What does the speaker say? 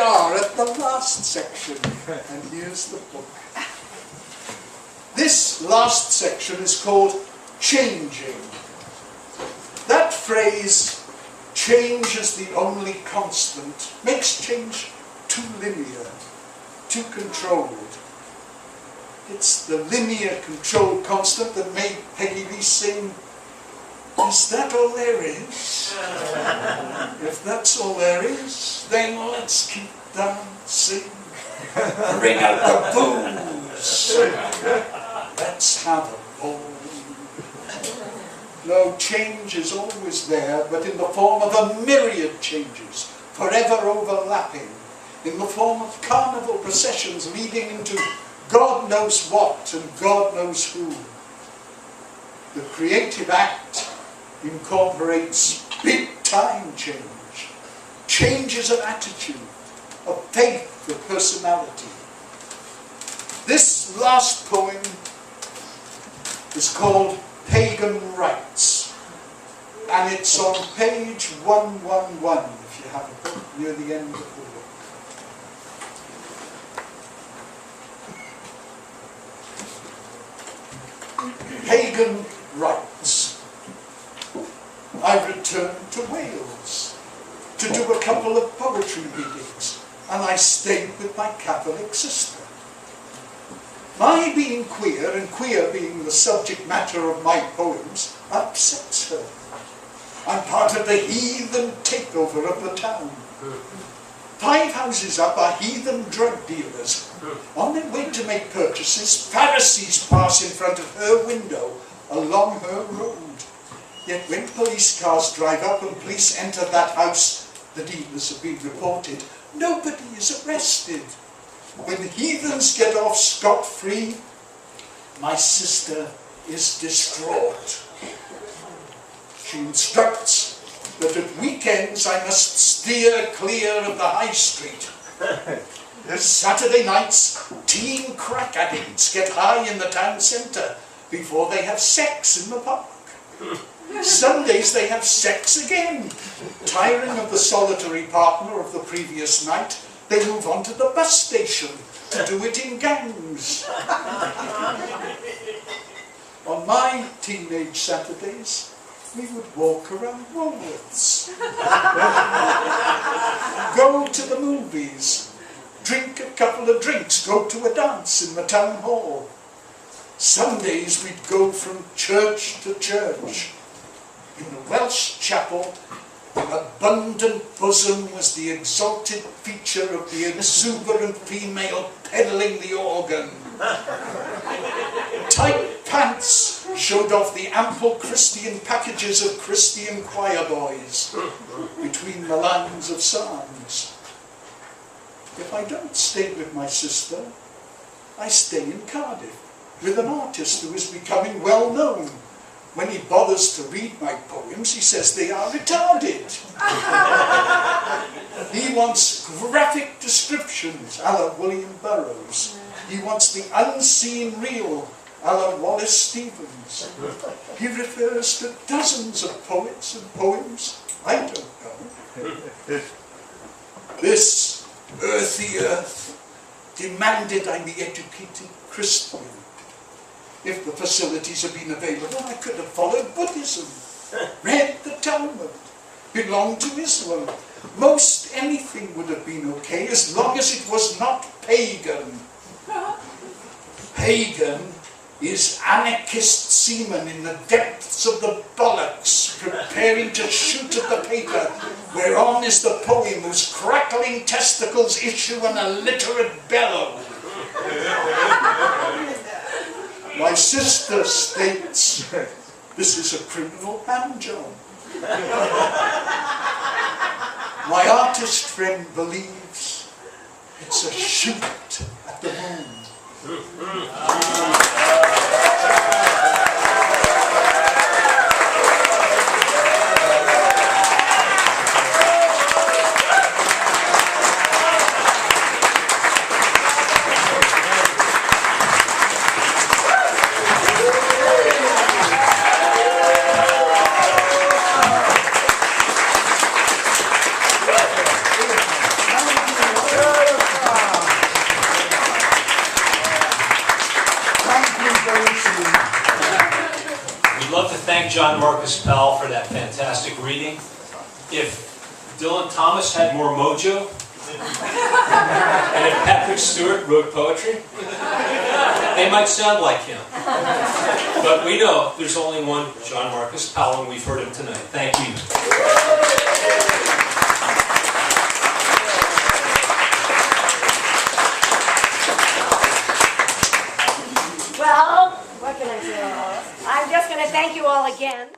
are at the last section, and here's the book. This last section is called changing. That phrase, change is the only constant, makes change too linear, too controlled. It's the linear controlled constant that made Peggy Lee sing, "Is that all there is? If that's all there is, then let's keep dancing. Bring out the booze. Let's have a ball." No, change is always there, but in the form of a myriad changes, forever overlapping, in the form of carnival processions leading into God knows what and God knows who. The creative act incorporates big-time change, changes of attitude, of faith, of personality. This last poem is called Pagan Rights, and it's on page 111, if you have a book near the end of the book. Pagan Rights. I returned to Wales to do a couple of poetry readings, and I stayed with my Catholic sister. My being queer, and queer being the subject matter of my poems, upsets her. I'm part of the heathen takeover of the town. 5 houses up are heathen drug dealers. On their way to make purchases, Pharisees pass in front of her window along her road. Yet when police cars drive up and police enter that house, the dealers have been reported, nobody is arrested. When the heathens get off scot-free, my sister is distraught. She instructs that at weekends I must steer clear of the high street. Saturday nights, teen crack addicts get high in the town centre before they have sex in the park. Sundays they have sex again. Tiring of the solitary partner of the previous night, they move on to the bus station to do it in gangs. On my teenage Saturdays, we would walk around Woolworths, go to the movies, drink a couple of drinks, go to a dance in the town hall. Sundays we'd go from church to church. In the Welsh chapel, the abundant bosom was the exalted feature of the exuberant female peddling the organ. Tight pants showed off the ample Christian packages of Christian choir boys between the lines of psalms. If I don't stay with my sister, I stay in Cardiff with an artist who is becoming well known. When he bothers to read my poems, he says they are retarded. He wants graphic descriptions, a la William Burroughs. He wants the unseen real, a la Wallace Stevens. He refers to dozens of poets and poems. I don't know. This earthy earth demanded I be educated Christian. If the facilities had been available, I could have followed Buddhism, read the Talmud, belonged to Islam. Most anything would have been okay as long as it was not pagan. Pagan is anarchist seaman in the depths of the bollocks, preparing to shoot at the paper, whereon is the poem whose crackling testicles issue an illiterate bellow. My sister states this is a criminal hand job. My artist friend believes it's a shoot at the moon. thank John Marcus Powell for that fantastic reading. If Dylan Thomas had more mojo, and if Patrick Stewart wrote poetry, they might sound like him. But we know there's only one John Marcus Powell, and we've heard him tonight. Thank you. Well, what can I say? I'm just going to thank you all again.